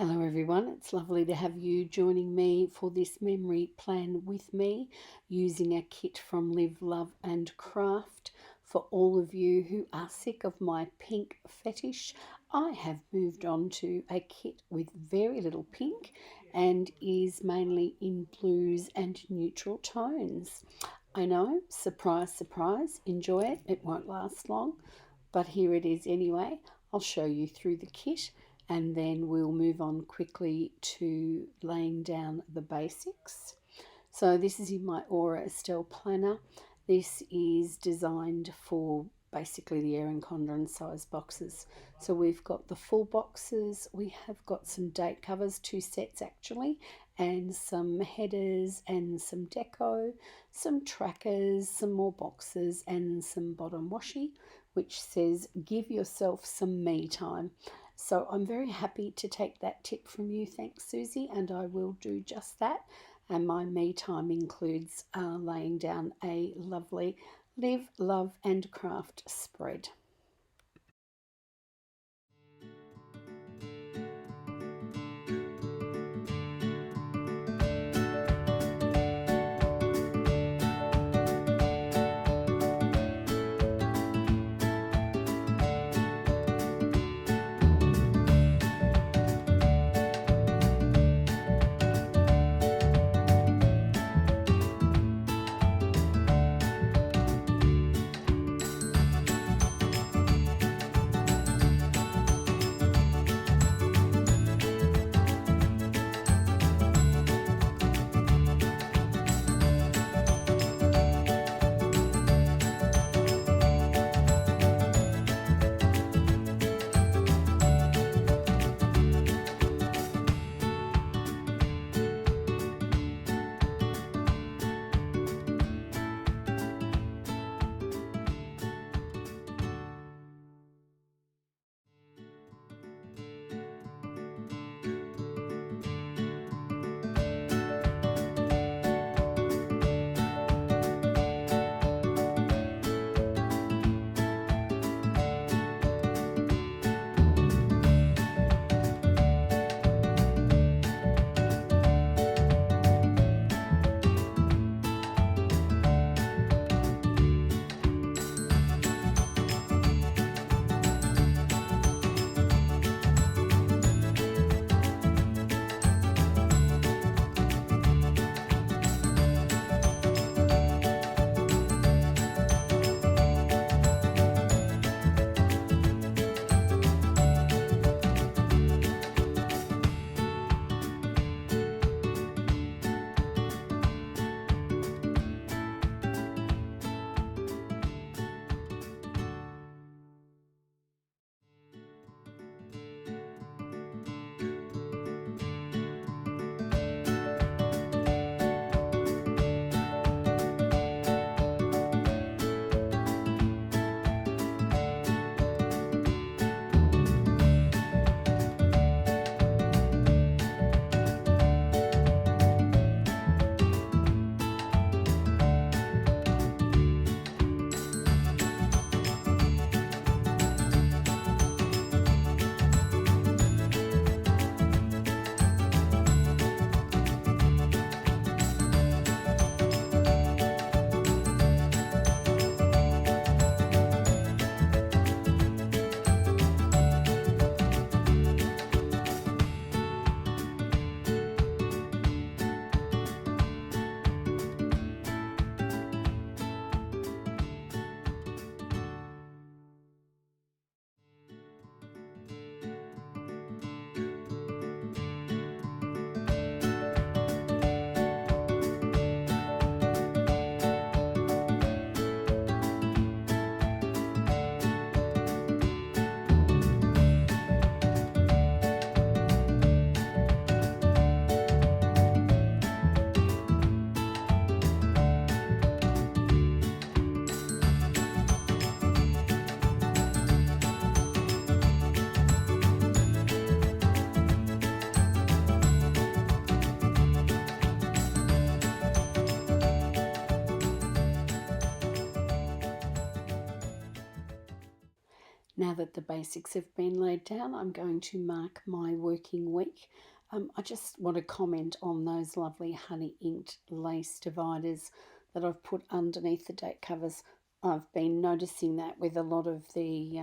Hello everyone, it's lovely to have you joining me for this memory plan with me using a kit from Live, Love and Craft. For all of you who are sick of my pink fetish, I have moved on to a kit with very little pink and is mainly in blues and neutral tones. I know, surprise, surprise, enjoy it, it won't last long, but here it is anyway. I'll show you through the kit and then we'll move on quickly to laying down the basics. So this is in my Aura Estelle planner. This is designed for basically the Erin Condren size boxes. So we've got the full boxes, we have got some date covers, 2 sets actually, and some headers and some deco, some trackers, some more boxes and some bottom washi, which says give yourself some me time. So I'm very happy to take that tip from you, thanks Susie, and I will do just that. And my me time includes laying down a lovely Live, Love and Craft spread. Now that the basics have been laid down, I'm going to mark my working week. I just want to comment on those lovely honey inked lace dividers that I've put underneath the date covers. I've been noticing that with a lot of the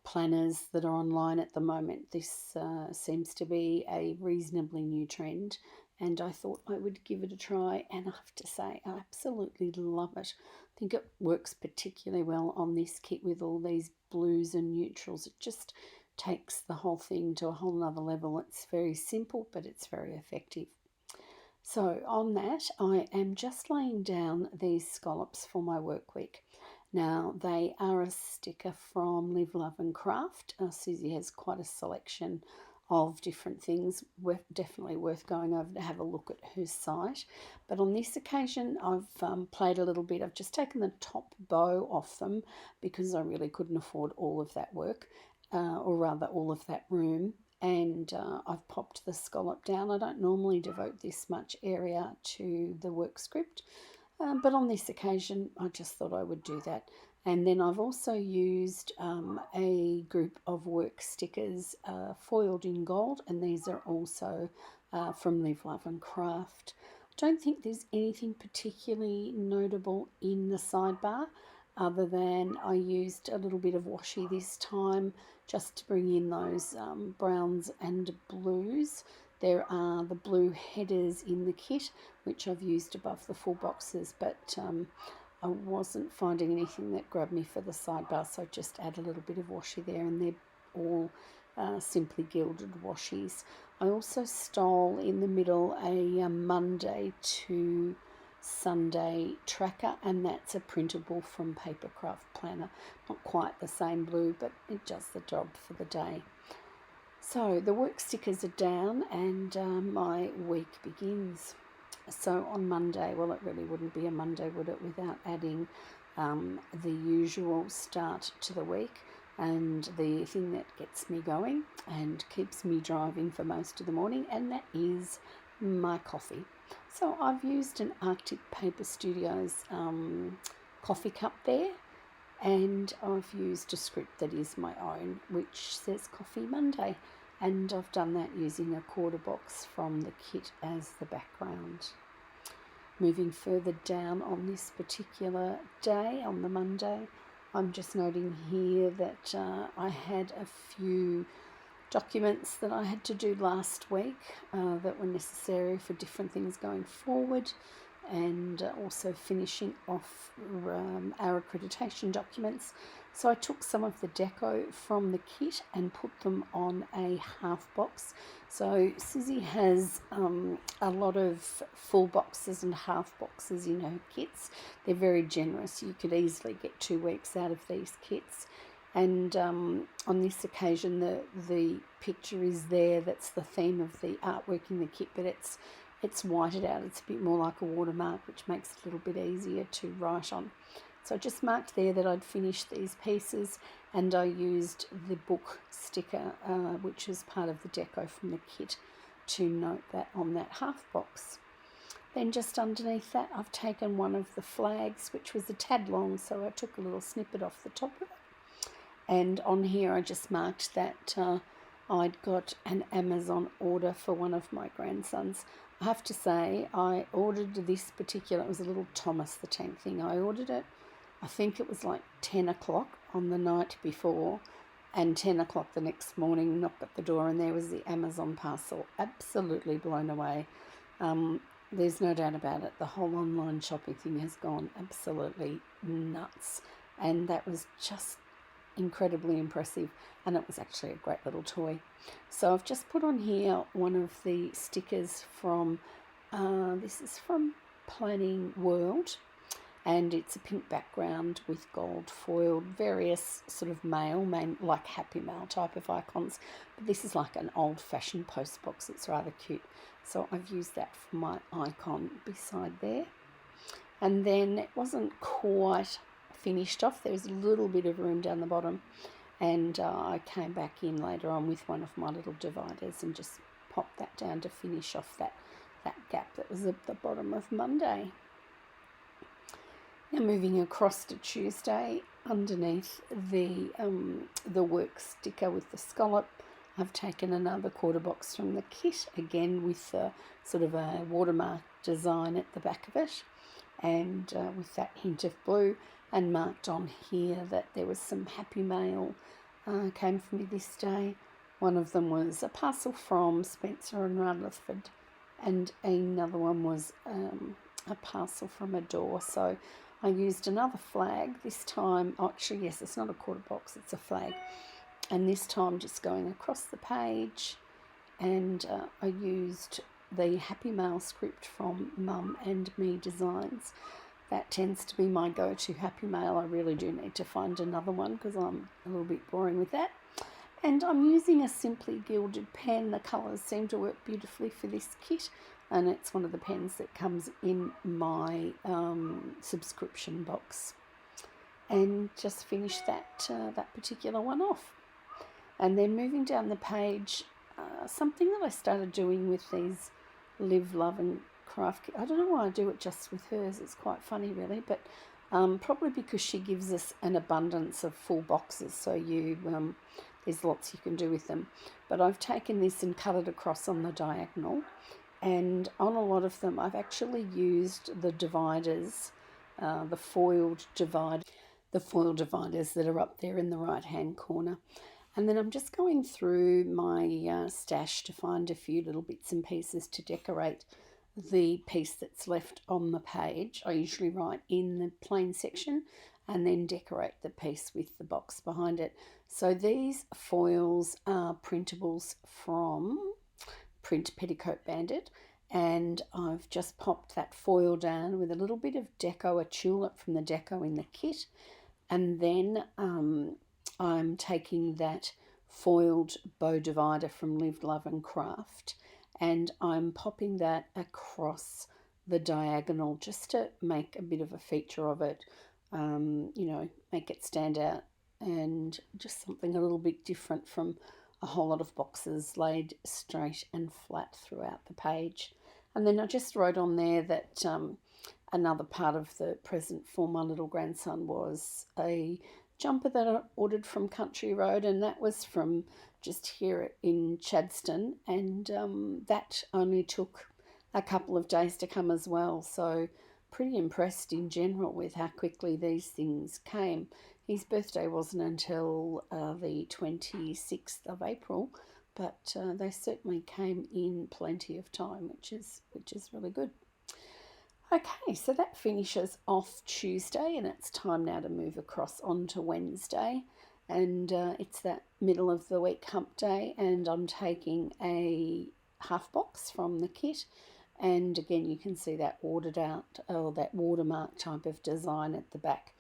planners that are online at the moment. This seems to be a reasonably new trend, and I thought I would give it a try, and I have to say I absolutely love it. I think it works particularly well on this kit with all these blues and neutrals. It just takes the whole thing to a whole nother level. It's very simple, but it's very effective. So on that, I am just laying down these scallops for my work week. Now, they are a sticker from Live, Love and Craft. Susie has quite a selection of different things. Definitely worth going over to have a look at her site. But on this occasion, I've played a little bit. I've just taken the top bow off them because I really couldn't afford all of that work, or rather all of that room. And I've popped the scallop down. I don't normally devote this much area to the work script, but on this occasion I just thought I would do that. And then I've also used a group of work stickers foiled in gold, and these are also from Live, Love and Craft. I don't think there's anything particularly notable in the sidebar, other than I used a little bit of washi this time just to bring in those browns and blues. There are the blue headers in the kit, which I've used above the full boxes, but I wasn't finding anything that grabbed me for the sidebar, so I just add a little bit of washi there, and they're all simply gilded washies. I also stole in the middle a Monday to Sunday tracker, and that's a printable from Papercraft Planner. Not quite the same blue, but it does the job for the day. So the work stickers are down, and my week begins. So on Monday, well, it really wouldn't be a Monday, would it, without adding the usual start to the week, and the thing that gets me going and keeps me driving for most of the morning, and that is my coffee. So I've used an Arctic Paper Studios coffee cup there, and I've used a script that is my own, which says Coffee Monday, and I've done that using a quarter box from the kit as the background. Moving further down on this particular day, on the Monday, I'm just noting here that I had a few documents that I had to do last week that were necessary for different things going forward, and also finishing off our accreditation documents. So I took some of the deco from the kit and put them on a half box. So Susie has a lot of full boxes and half boxes in her kits. They're very generous. You could easily get 2 weeks out of these kits. And on this occasion, the picture is there. That's the theme of the artwork in the kit, but it's whited out. It's a bit more like a watermark, which makes it a little bit easier to write on. So I just marked there that I'd finished these pieces, and I used the book sticker, which is part of the deco from the kit, to note that on that half box. Then just underneath that, I've taken one of the flags, which was a tad long, so I took a little snippet off the top of it. And on here I just marked that I'd got an Amazon order for one of my grandsons. I have to say, I ordered this particular, it was a little Thomas the Tank thing. I ordered it, I think it was like 10 o'clock on the night before, and 10 o'clock the next morning, knocked at the door, and there was the Amazon parcel. Absolutely blown away. There's no doubt about it. The whole online shopping thing has gone absolutely nuts, and that was just incredibly impressive, and it was actually a great little toy. So I've just put on here one of the stickers from this is from Planning World, and it's a pink background with gold foiled, various sort of mail, like Happy Mail type of icons, but this is like an old-fashioned post box. It's rather cute, so I've used that for my icon beside there. And then it wasn't quite finished off. There's a little bit of room down the bottom, and I came back in later on with one of my little dividers and just popped that down to finish off that gap that was at the bottom of Monday. Now moving across to Tuesday, underneath the work sticker with the scallop, I've taken another quarter box from the kit, again with sort of a watermark design at the back of it, and with that hint of blue, and marked on here that there was some happy mail came for me this day. One of them was a parcel from Spencer and Rutherford, and another one was a parcel from Adore. So I used another flag this time. Oh, actually, yes, it's not a quarter box, it's a flag. And this time just going across the page, and I used the Happy Mail script from Me Handmade Designs. That tends to be my go-to Happy Mail. I really do need to find another one because I'm a little bit boring with that. And I'm using a Simply Gilded pen. The colours seem to work beautifully for this kit, and it's one of the pens that comes in my subscription box. And just finish that particular one off. And then moving down the page, something that I started doing with these Live, Love and Craft kit. I don't know why I do it just with hers. It's quite funny, really, but probably because she gives us an abundance of full boxes, so there's lots you can do with them. But I've taken this and cut it across on the diagonal, and on a lot of them I've actually used the dividers, the foiled dividers that are up there in the right hand corner. And then I'm just going through my stash to find a few little bits and pieces to decorate the piece that's left on the page. I usually write in the plain section and then decorate the piece with the box behind it. So these foils are printables from Petticoat Bandit, and I've just popped that foil down with a little bit of deco, a tulip from the deco in the kit, and then I'm taking that foiled bow divider from Live, Love and Craft, and I'm popping that across the diagonal just to make a bit of a feature of it, make it stand out, and just something a little bit different from a whole lot of boxes laid straight and flat throughout the page. And then I just wrote on there that another part of the present for my little grandson was a jumper that I ordered from Country Road, and that was from just here in Chadstone, and that only took a couple of days to come as well. So pretty impressed in general with how quickly these things came. His birthday wasn't until the 26th of April, but they certainly came in plenty of time, which is really good. Okay, so that finishes off Tuesday, and it's time now to move across onto Wednesday, and it's that middle of the week hump day, and I'm taking a half box from the kit, and again you can see that ordered out, or that watermark type of design at the back,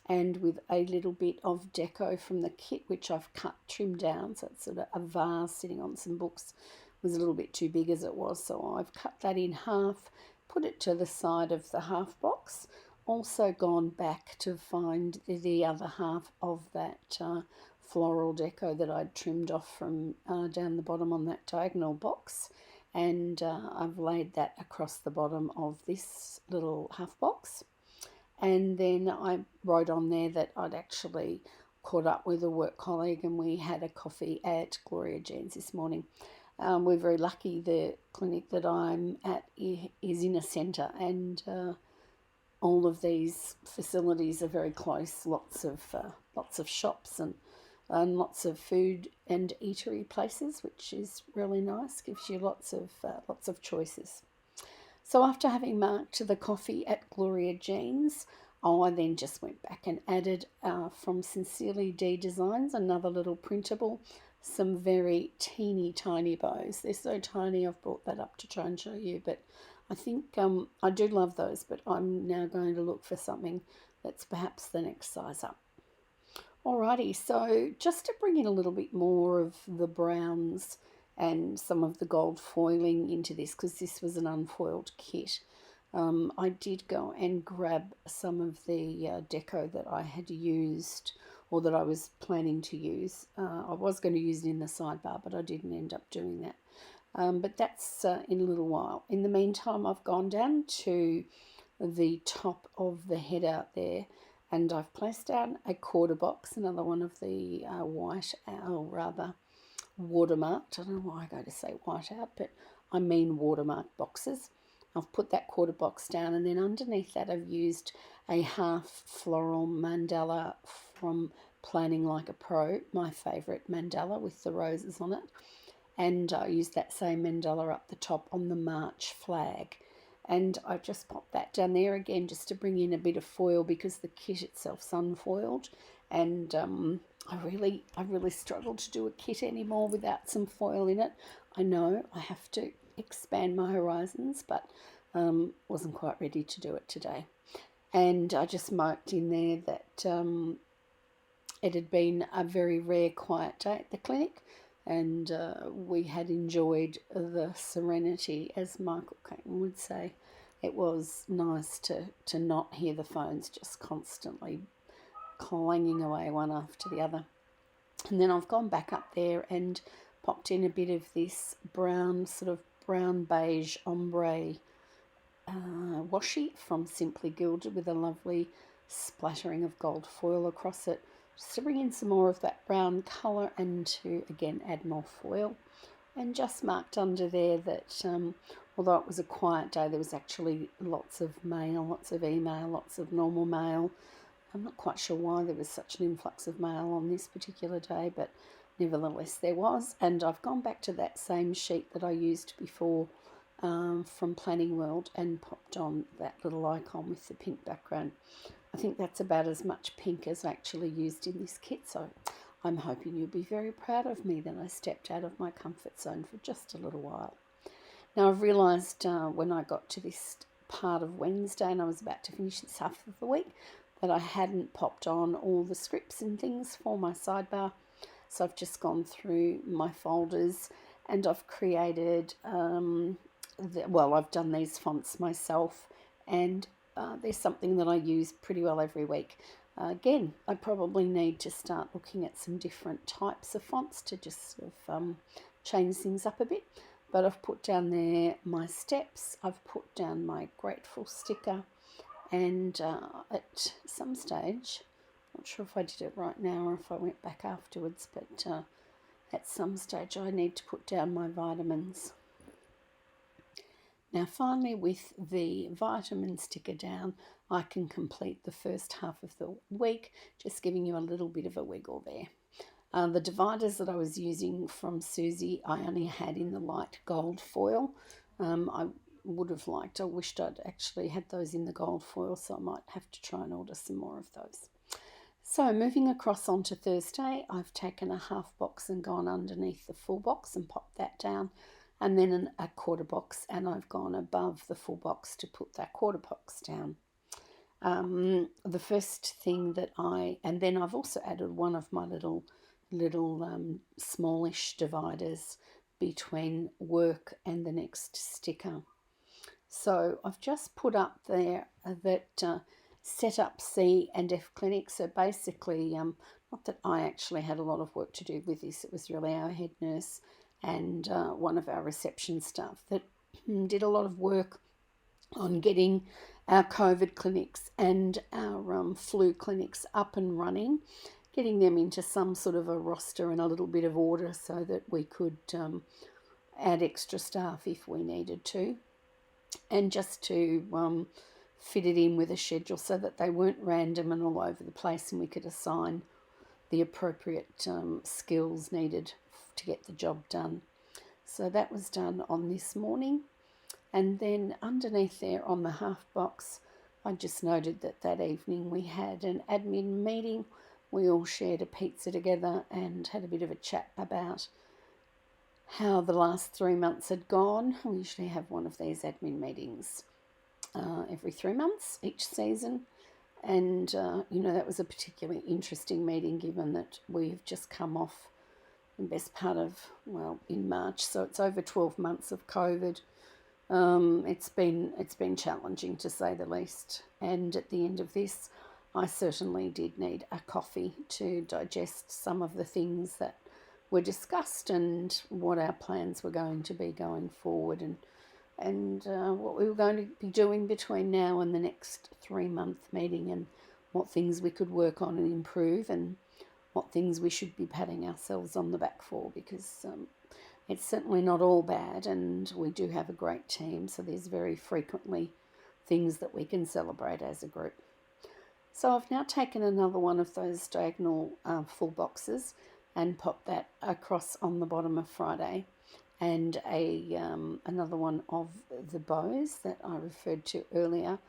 and with a little bit of deco from the kit which I've trimmed down, so it's sort of a vase sitting on some books. It was a little bit too big as it was, so I've cut that in half, put it to the side of the half box. Also gone back to find the other half of that floral deco that I'd trimmed off from down the bottom on that diagonal box, and I've laid that across the bottom of this little half box. And then I wrote on there that I'd actually caught up with a work colleague, and we had a coffee at Gloria Jean's this morning. We're very lucky. The clinic that I'm at is in a centre, and all of these facilities are very close. Lots of shops and lots of food and eatery places, which is really nice. Gives you lots of choices. So after having marked the coffee at Gloria Jean's, I then just went back and added from Sincerely D Designs another little printable, some very teeny tiny bows. They're so tiny, I've brought that up to try and show you, but I think I do love those, but I'm now going to look for something that's perhaps the next size up. Alrighty, so just to bring in a little bit more of the browns and some of the gold foiling into this, because this was an unfoiled kit, I did go and grab some of the deco that I had used, or that I was planning to use. I was going to use it in the sidebar, but I didn't end up doing that. But that's in a little while. In the meantime, I've gone down to the top of the head out there, and I've placed down a quarter box, another one of the white, or rather watermarked. I don't know why I go to say white out, but I mean watermarked boxes. I've put that quarter box down, and then underneath that I've used a half floral mandala from Planning Like a Pro, my favourite mandala with the roses on it. And I used that same mandala up the top on the March flag. And I just popped that down there again just to bring in a bit of foil, because the kit itself's unfoiled, and I really struggle to do a kit anymore without some foil in it. I know I have to expand my horizons, but wasn't quite ready to do it today. And I just marked in there that it had been a very rare quiet day at the clinic, and we had enjoyed the serenity, as Michael Caton would say. It was nice to not hear the phones just constantly clanging away one after the other. And then I've gone back up there and popped in a bit of this brown, sort of brown beige ombre washi from Simply Gilded, with a lovely splattering of gold foil across it, just to bring in some more of that brown colour and to again add more foil. And just marked under there that although it was a quiet day, there was actually lots of mail, lots of email, lots of normal mail. I'm not quite sure why there was such an influx of mail on this particular day, but nevertheless there was. And I've gone back to that same sheet that I used before from Planning World and popped on that little icon with the pink background. I think that's about as much pink as I actually used in this kit, so I'm hoping you'll be very proud of me that I stepped out of my comfort zone for just a little while. Now I've realised when I got to this part of Wednesday and I was about to finish this half of the week, that I hadn't popped on all the scripts and things for my sidebar. So I've just gone through my folders and I've created, I've done these fonts myself, and there's something that I use pretty well every week. Again, I probably need to start looking at some different types of fonts to just sort of change things up a bit. But I've put down there my steps, I've put down my grateful sticker, and at some stage, not sure if I did it right now or if I went back afterwards, but at some stage I need to put down my vitamins. Now finally, with the vitamin sticker down, I can complete the first half of the week, just giving you a little bit of a wiggle there. The dividers that I was using from Susie, I only had in the light gold foil. I wished I'd actually had those in the gold foil, so I might have to try and order some more of those. So moving across onto Thursday, I've taken a half box and gone underneath the full box and popped that down, and then a quarter box, and I've gone above the full box to put that quarter box down. The first thing and then I've also added one of my little smallish dividers between work and the next sticker. So I've just put up there that set up C and F clinic. So basically, not that I actually had a lot of work to do with this, it was really our head nurse and one of our reception staff that did a lot of work on getting our COVID clinics and our flu clinics up and running, getting them into some sort of a roster and a little bit of order so that we could add extra staff if we needed to, and just to fit it in with a schedule so that they weren't random and all over the place, and we could assign the appropriate skills needed to get the job done. So that was done on this morning. And then underneath there on the half box, I just noted that evening we had an admin meeting. We all shared a pizza together and had a bit of a chat about how the last 3 months had gone. We usually have one of these admin meetings every 3 months each season. And, that was a particularly interesting meeting given that we've just come off the best part of, in March. So it's over 12 months of COVID. It's been challenging to say the least. And at the end of this, I certainly did need a coffee to digest some of the things that were discussed and what our plans were going to be going forward, and what we were going to be doing between now and the next 3-month meeting, and what things we could work on and improve, and what things we should be patting ourselves on the back for, because it's certainly not all bad, and we do have a great team, so there's very frequently things that we can celebrate as a group. So I've now taken another one of those diagonal full boxes and popped that across on the bottom of Friday, and another one of the bows that I referred to earlier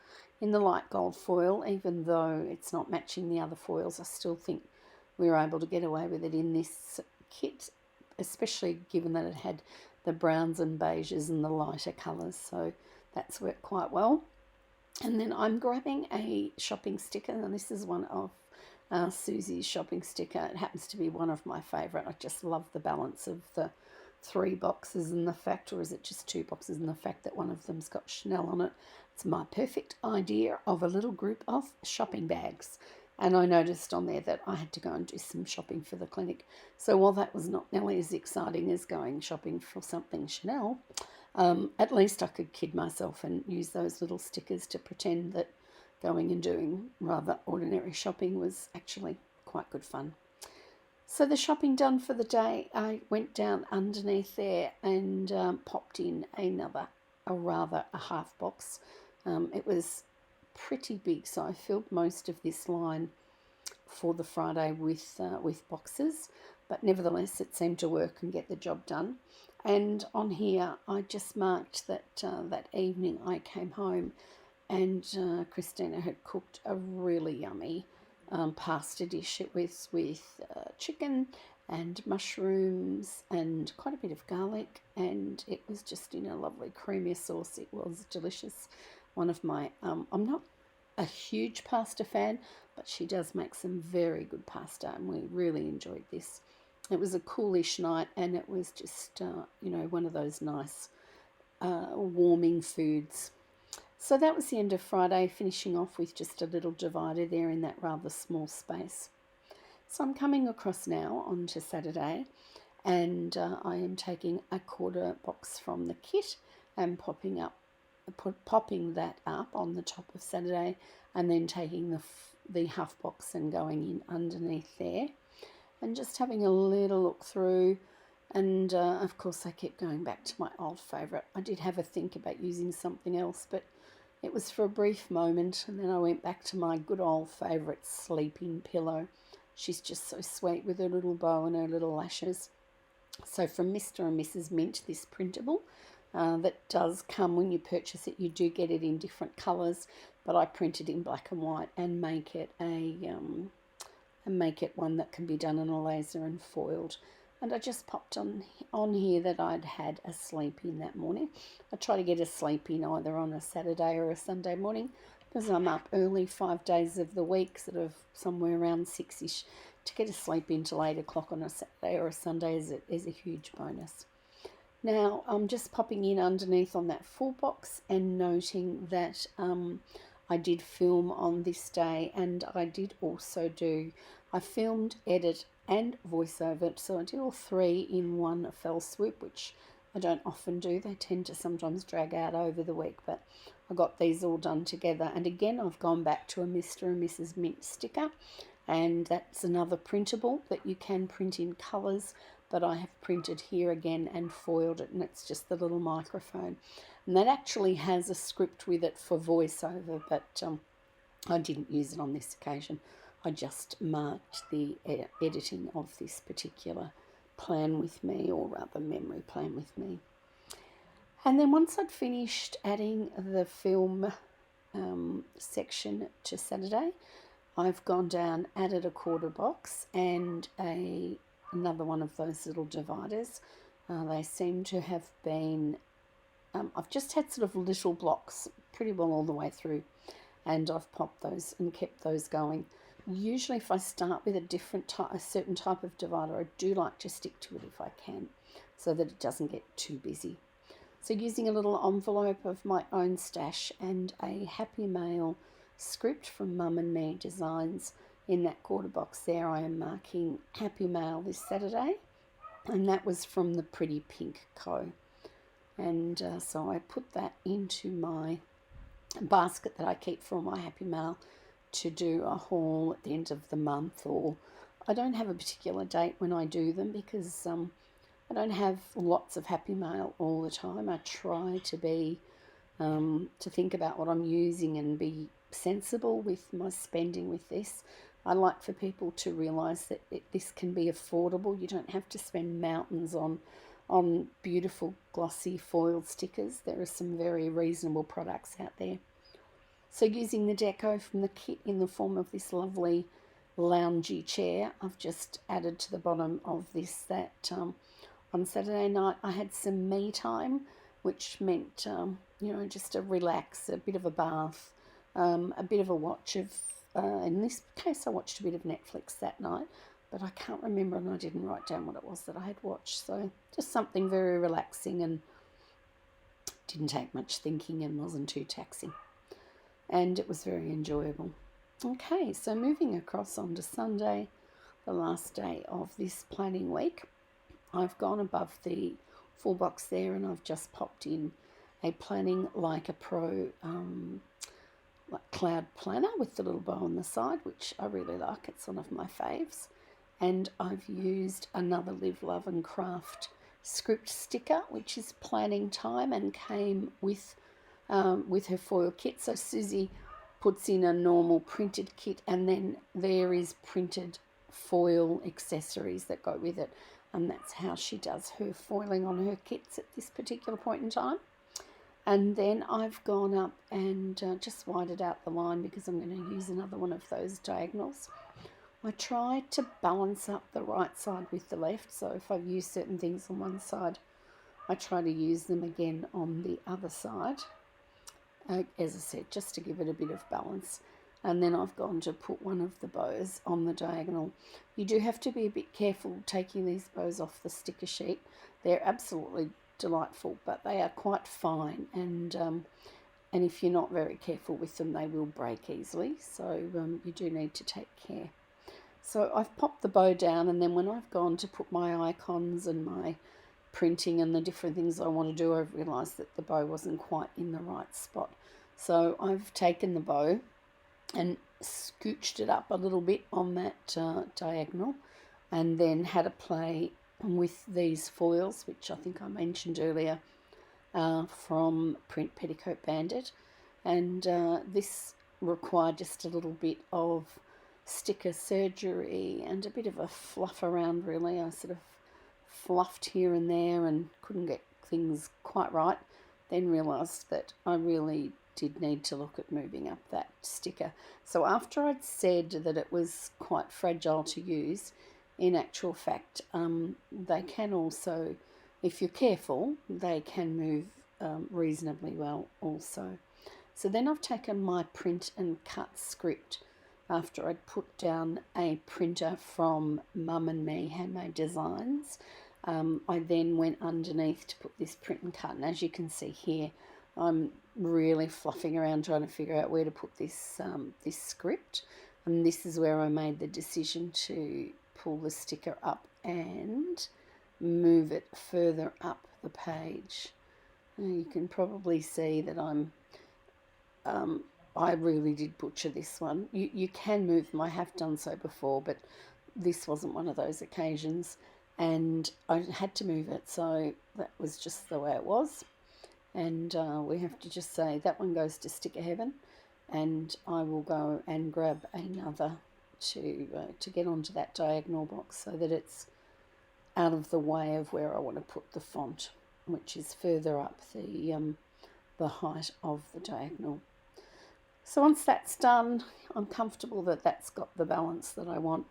in the light gold foil. Even though it's not matching the other foils, I still think we were able to get away with it in this kit, especially given that it had the browns and beiges and the lighter colours, so that's worked quite well. And then I'm grabbing a shopping sticker, and this is one of Susie's shopping sticker. It happens to be one of my favourite. I just love the balance of the 3 boxes and the fact, or is it just 2 boxes, and the fact that one of them's got Chanel on it. It's my perfect idea of a little group of shopping bags. And I noticed on there that I had to go and do some shopping for the clinic. So while that was not nearly as exciting as going shopping for something Chanel, at least I could kid myself and use those little stickers to pretend that going and doing rather ordinary shopping was actually quite good fun. So the shopping done for the day, I went down underneath there and popped in a half box. It was pretty big, so I filled most of this line for the Friday with boxes, but nevertheless it seemed to work and get the job done. And on here I just marked that that evening I came home and Christina had cooked a really yummy pasta dish. It was with chicken and mushrooms and quite a bit of garlic, and it was just in a lovely creamy sauce. It was delicious. One of my, I'm not a huge pasta fan, but she does make some very good pasta, and we really enjoyed this. It was a coolish night, and it was just, one of those nice warming foods. So that was the end of Friday, finishing off with just a little divider there in that rather small space. So I'm coming across now onto Saturday, and I am taking a quarter box from the kit and popping that up on the top of Saturday, and then taking the half box and going in underneath there and just having a little look through. And of course I kept going back to my old favourite. I did have a think about using something else, but it was for a brief moment, and then I went back to my good old favourite sleeping pillow. She's just so sweet with her little bow and her little lashes. So from Mr. and Mrs. Mint, this printable, that does come when you purchase it. You do get it in different colours, but I print it in black and white and make it one that can be done in a laser and foiled. And I just popped on here that I'd had a sleep in that morning. I try to get a sleep in either on a Saturday or a Sunday morning, because I'm up early 5 days of the week, sort of somewhere around 6ish. To get a sleep in till 8 o'clock on a Saturday or a Sunday is a huge bonus. Now I'm just popping in underneath on that full box and noting that I did film on this day, and I did also I filmed, edit and voiceover, so I did all 3 in one fell swoop, which I don't often do. They tend to sometimes drag out over the week, but I got these all done together. And again, I've gone back to a Mr. and Mrs. Mint sticker, and that's another printable that you can print in colours, but I have printed here again and foiled it, and it's just the little microphone. And that actually has a script with it for voiceover, but I didn't use it on this occasion. I just marked the editing of this particular plan with me, or rather memory plan with me. And then once I'd finished adding the film section to Saturday, I've gone down, added a quarter box and another one of those little dividers. They seem to have been, I've just had sort of little blocks pretty well all the way through, and I've popped those and kept those going. Usually if I start with a certain type of divider, I do like to stick to it if I can, so that it doesn't get too busy. So using a little envelope of my own stash and a Happy Mail script from Me Handmade Designs, in that quarter box there I am marking Happy Mail this Saturday, and that was from the Pretty Pink Co. And so I put that into my basket that I keep for all my Happy Mail to do a haul at the end of the month, or I don't have a particular date when I do them because I don't have lots of happy mail all the time. I try to be to think about what I'm using and be sensible with my spending with this. I like for people to realise that this can be affordable. You don't have to spend mountains on beautiful glossy foil stickers. There are some very reasonable products out there. So using the deco from the kit in the form of this lovely loungy chair, I've just added to the bottom of this that on Saturday night I had some me time, which meant just a relax, a bit of a bath, a bit of a watch of, in this case I watched a bit of Netflix that night, but I can't remember and I didn't write down what it was that I had watched. So just something very relaxing and didn't take much thinking and wasn't too taxing. And it was very enjoyable. Okay, so moving across onto Sunday, the last day of this planning week, I've gone above the full box there and I've just popped in a Planning Like a Pro cloud planner with the little bow on the side, which I really like. It's one of my faves. And I've used another Live, Love and Craft script sticker, which is planning time and came with her foil kit. So Susie puts in a normal printed kit and then there is printed foil accessories that go with it, and that's how she does her foiling on her kits at this particular point in time. And then I've gone up and just widened out the line because I'm going to use another one of those diagonals. I try to balance up the right side with the left, so if I've used certain things on one side, I try to use them again on the other side. As I said, just to give it a bit of balance. And then I've gone to put one of the bows on the diagonal. You do have to be a bit careful taking these bows off the sticker sheet. They're absolutely delightful, but they are quite fine, and if you're not very careful with them, they will break easily. So you do need to take care. So I've popped the bow down, and then when I've gone to put my icons and my printing and the different things I want to do, I've realised that the bow wasn't quite in the right spot. So I've taken the bow and scooched it up a little bit on that diagonal, and then had a play with these foils, which I think I mentioned earlier, from Print Petticoat Bandit. And this required just a little bit of sticker surgery and a bit of a fluff around, really. I sort of fluffed here and there and couldn't get things quite right. Then realised that I really did need to look at moving up that sticker. So after I'd said that it was quite fragile to use, in actual fact, they can also, if you're careful, they can move reasonably well also. So then I've taken my print and cut script after I'd put down a printer from Mum and Me Handmade Designs. I then went underneath to put this print and cut, and as you can see here, I'm really fluffing around trying to figure out where to put this this script, and this is where I made the decision to pull the sticker up and move it further up the page. Now you can probably see that I really did butcher this one. You can move them, I have done so before, but this wasn't one of those occasions, and I had to move it, so that was just the way it was. And we have to just say that one goes to sticker heaven, and I will go and grab another to get onto that diagonal box so that it's out of the way of where I want to put the font, which is further up the height of the diagonal. So once that's done, I'm comfortable that that's got the balance that I want,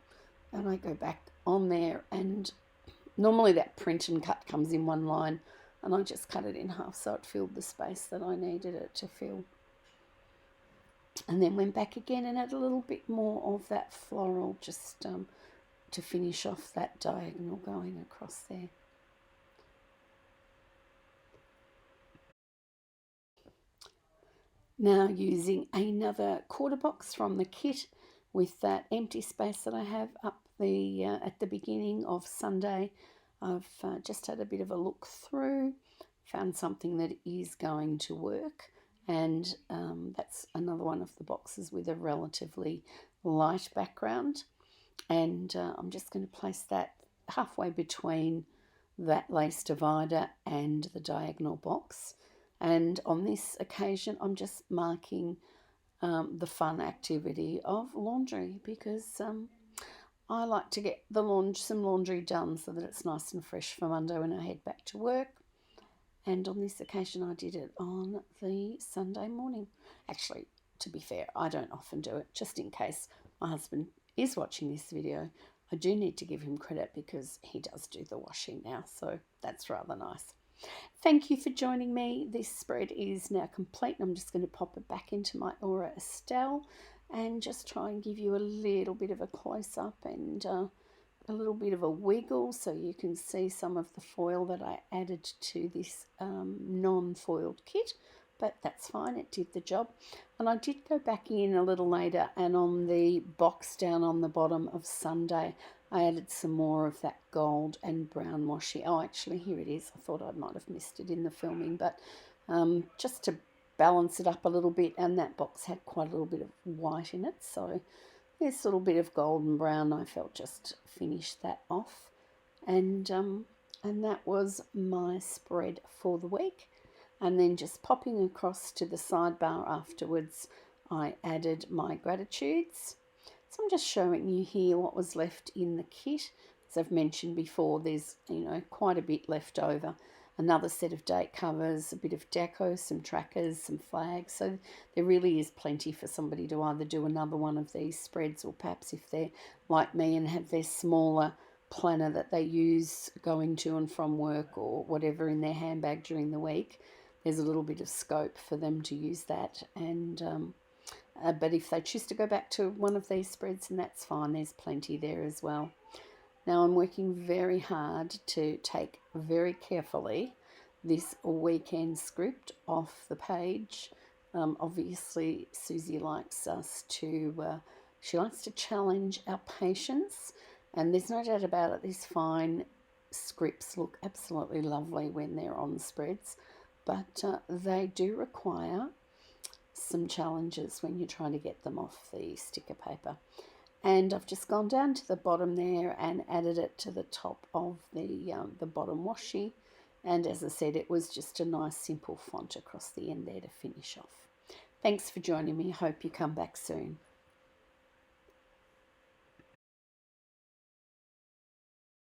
and I go back on there, and normally that print and cut comes in one line, and I just cut it in half so it filled the space that I needed it to fill. And then went back again and added a little bit more of that floral just to finish off that diagonal going across there. Now using another quarter box from the kit with that empty space that I have up the at the beginning of Sunday, I've just had a bit of a look through, found something that is going to work, and that's another one of the boxes with a relatively light background. And I'm just going to place that halfway between that lace divider and the diagonal box. And on this occasion, I'm just marking the fun activity of laundry, because I like to get some laundry done so that it's nice and fresh for Monday when I head back to work. And on this occasion, I did it on the Sunday morning. Actually, to be fair, I don't often do it, just in case my husband is watching this video. I do need to give him credit because he does do the washing now, so that's rather nice. Thank you for joining me. This spread is now complete. I'm just going to pop it back into my Aura Estelle and just try and give you a little bit of a close-up and a little bit of a wiggle so you can see some of the foil that I added to this non-foiled kit, but that's fine, it did the job. And I did go back in a little later, and on the box down on the bottom of Sunday I added some more of that gold and brown washi. Oh, actually, here it is. I thought I might have missed it in the filming, but just to balance it up a little bit, and that box had quite a little bit of white in it, so this little bit of gold and brown I felt just finished that off. And that was my spread for the week. And then just popping across to the sidebar afterwards, I added my gratitudes. So I'm just showing you here what was left in the kit. As I've mentioned before, there's quite a bit left over. Another set of date covers, a bit of deco, some trackers, some flags. So there really is plenty for somebody to either do another one of these spreads, or perhaps if they're like me and have their smaller planner that they use going to and from work or whatever in their handbag during the week, there's a little bit of scope for them to use that. And but if they choose to go back to one of these spreads, and that's fine, there's plenty there as well. Now I'm working very hard to take very carefully this weekend script off the page. Obviously Susie likes us to, she likes to challenge our patience, and there's no doubt about it, these fine scripts look absolutely lovely when they're on spreads, but they do require some challenges when you're trying to get them off the sticker paper. And I've just gone down to the bottom there and added it to the top of the bottom washi. And as I said, it was just a nice simple font across the end there to finish off. Thanks for joining me. Hope you come back soon.